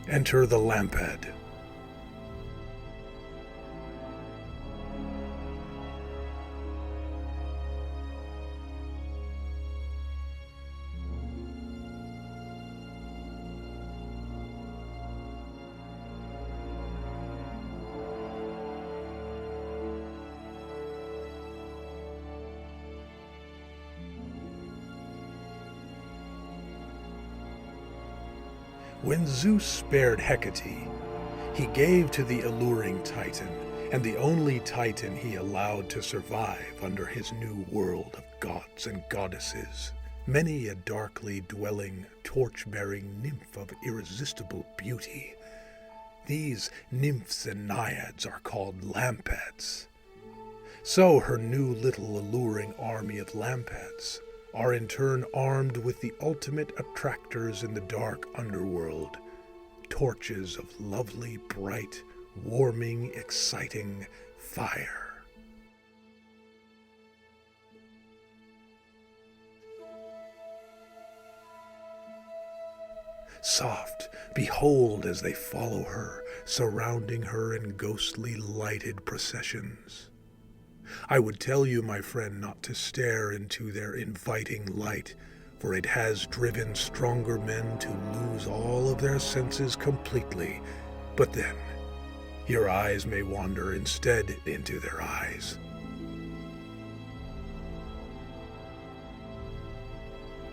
Enter the Lampad. When Zeus spared Hecate, he gave to the alluring Titan, and the only Titan he allowed to survive under his new world of gods and goddesses, many a darkly dwelling, torch-bearing nymph of irresistible beauty. These nymphs and naiads are called Lampads. So her new little alluring army of Lampads are in turn armed with the ultimate attractors in the dark underworld, torches of lovely, bright, warming, exciting fire. Soft, behold as they follow her, surrounding her in ghostly lighted processions. I would tell you, my friend, not to stare into their inviting light, for it has driven stronger men to lose all of their senses completely. But then, your eyes may wander instead into their eyes.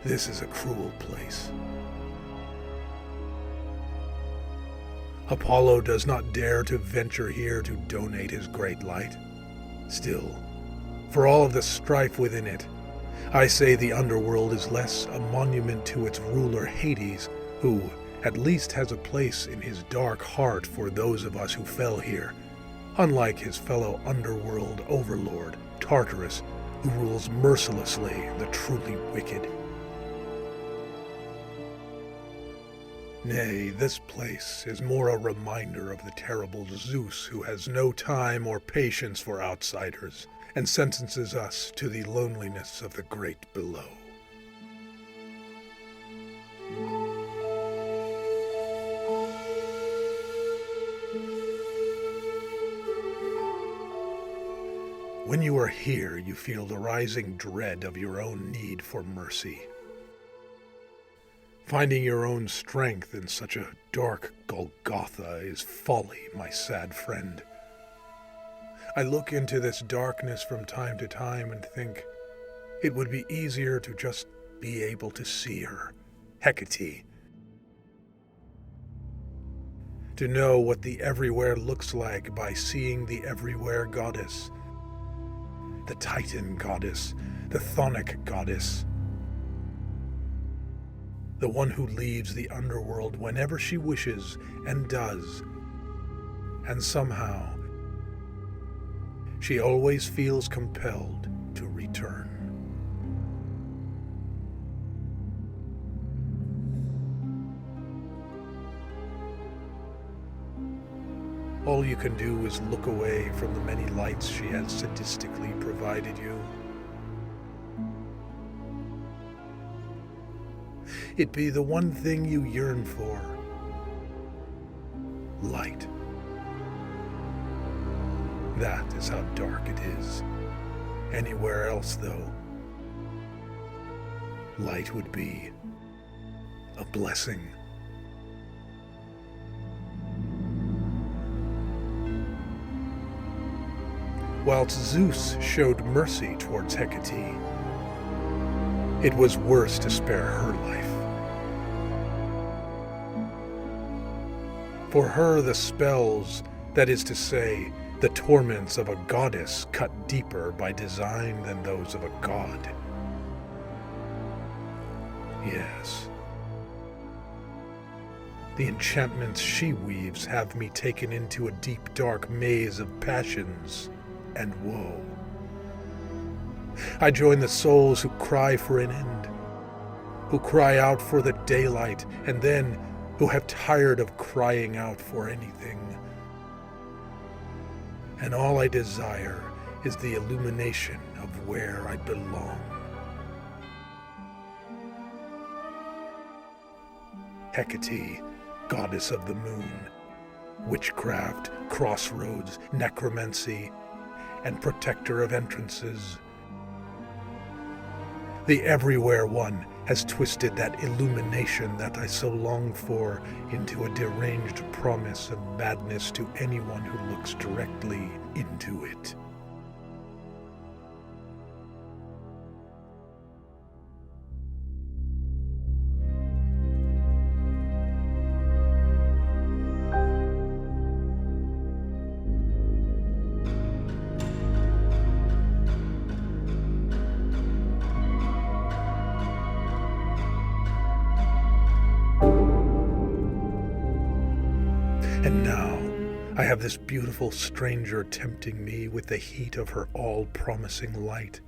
This is a cruel place. Apollo does not dare to venture here to donate his great light. Still, for all of the strife within it, I say the underworld is less a monument to its ruler Hades, who at least has a place in his dark heart for those of us who fell here, unlike his fellow underworld overlord, Tartarus, who rules mercilessly the truly wicked. Nay, this place is more a reminder of the terrible Zeus, who has no time or patience for outsiders, and sentences us to the loneliness of the great below. When you are here, you feel the rising dread of your own need for mercy. Finding your own strength in such a dark Golgotha is folly, my sad friend. I look into this darkness from time to time and think it would be easier to just be able to see her, Hecate. To know what the everywhere looks like by seeing the everywhere goddess. The Titan goddess, the Chthonic goddess. The one who leaves the underworld whenever she wishes and does. And somehow, she always feels compelled to return. All you can do is look away from the many lights she has sadistically provided you. It be the one thing you yearn for. Light. That is how dark it is. Anywhere else, though, light would be a blessing. Whilst Zeus showed mercy towards Hecate, it was worse to spare her life. For her, the spells, that is to say, the torments of a goddess, cut deeper by design than those of a god. Yes. The enchantments she weaves have me taken into a deep, dark maze of passions and woe. I join the souls who cry for an end, who cry out for the daylight, and then who have tired of crying out for anything. And all I desire is the illumination of where I belong. Hecate, goddess of the moon, witchcraft, crossroads, necromancy, and protector of entrances. The Everywhere One has twisted that illumination that I so longed for into a deranged promise of madness to anyone who looks directly into it. And now, I have this beautiful stranger tempting me with the heat of her all-promising light.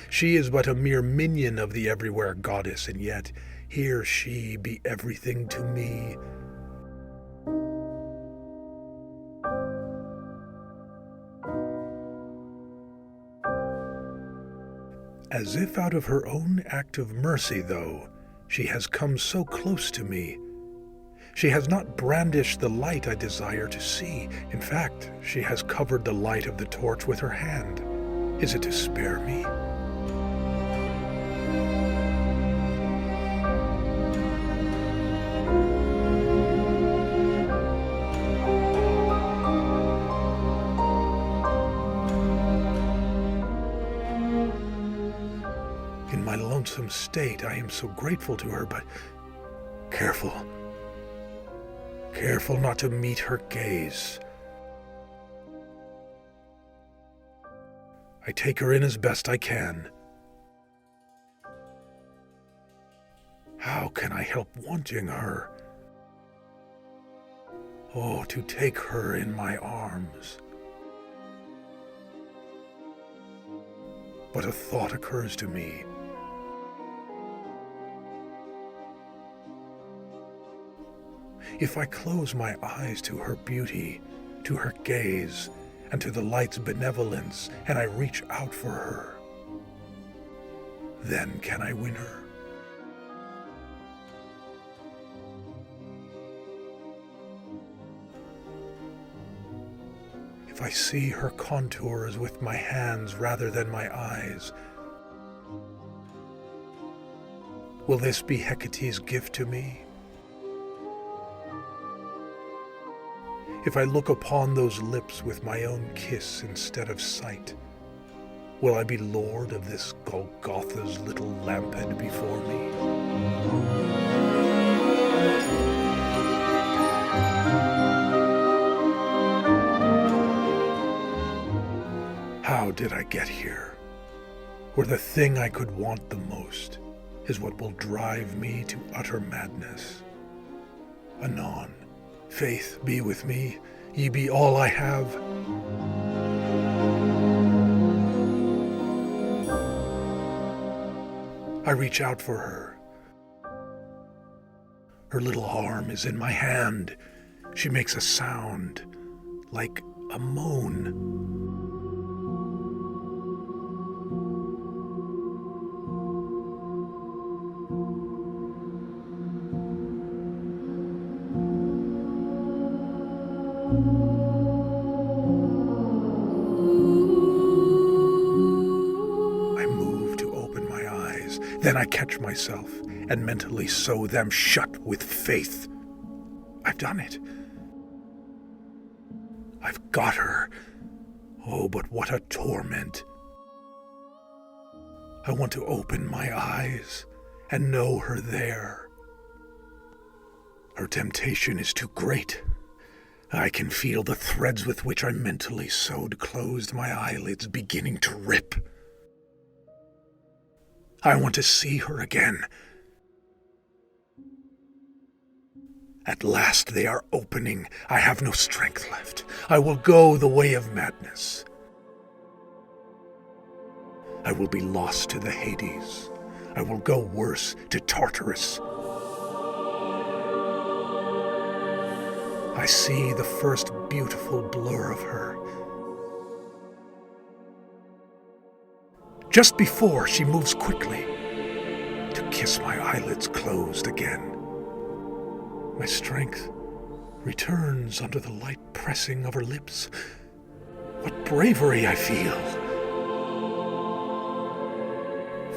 She is but a mere minion of the Everywhere Goddess, and yet here she be everything to me. As if out of her own act of mercy, though, she has come so close to me. She has not brandished the light I desire to see. In fact, she has covered the light of the torch with her hand. Is it to spare me? In my lonesome state, I am so grateful to her, but careful. Careful not to meet her gaze. I take her in as best I can. How can I help wanting her? Oh, to take her in my arms. But a thought occurs to me. If I close my eyes to her beauty, to her gaze, and to the light's benevolence, and I reach out for her, then can I win her? If I see her contours with my hands rather than my eyes, will this be Hecate's gift to me? If I look upon those lips with my own kiss instead of sight, will I be lord of this Golgotha's little Lampad before me? How did I get here? Where the thing I could want the most is what will drive me to utter madness. Anon. Faith be with me, ye be all I have. I reach out for her. Her little arm is in my hand. She makes a sound like a moan. Then I catch myself and mentally sew them shut with faith. I've done it. I've got her. Oh, but what a torment. I want to open my eyes and know her there. Her temptation is too great. I can feel the threads with which I mentally sewed closed my eyelids beginning to rip. I want to see her again. At last they are opening. I have no strength left. I will go the way of madness. I will be lost to the Hades. I will go worse, to Tartarus. I see the first beautiful blur of her. Just before she moves quickly to kiss my eyelids closed again. My strength returns under the light pressing of her lips. What bravery I feel!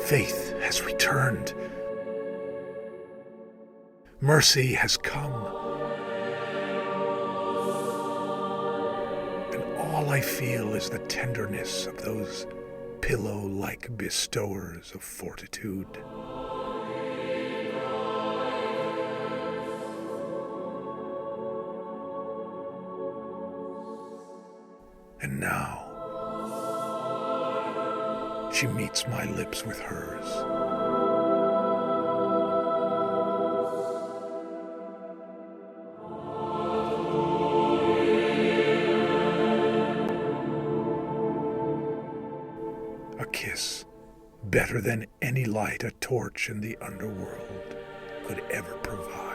Faith has returned. Mercy has come. And all I feel is the tenderness of those pillow-like bestowers of fortitude. And now, she meets my lips with hers. A kiss, better than any light a torch in the underworld could ever provide.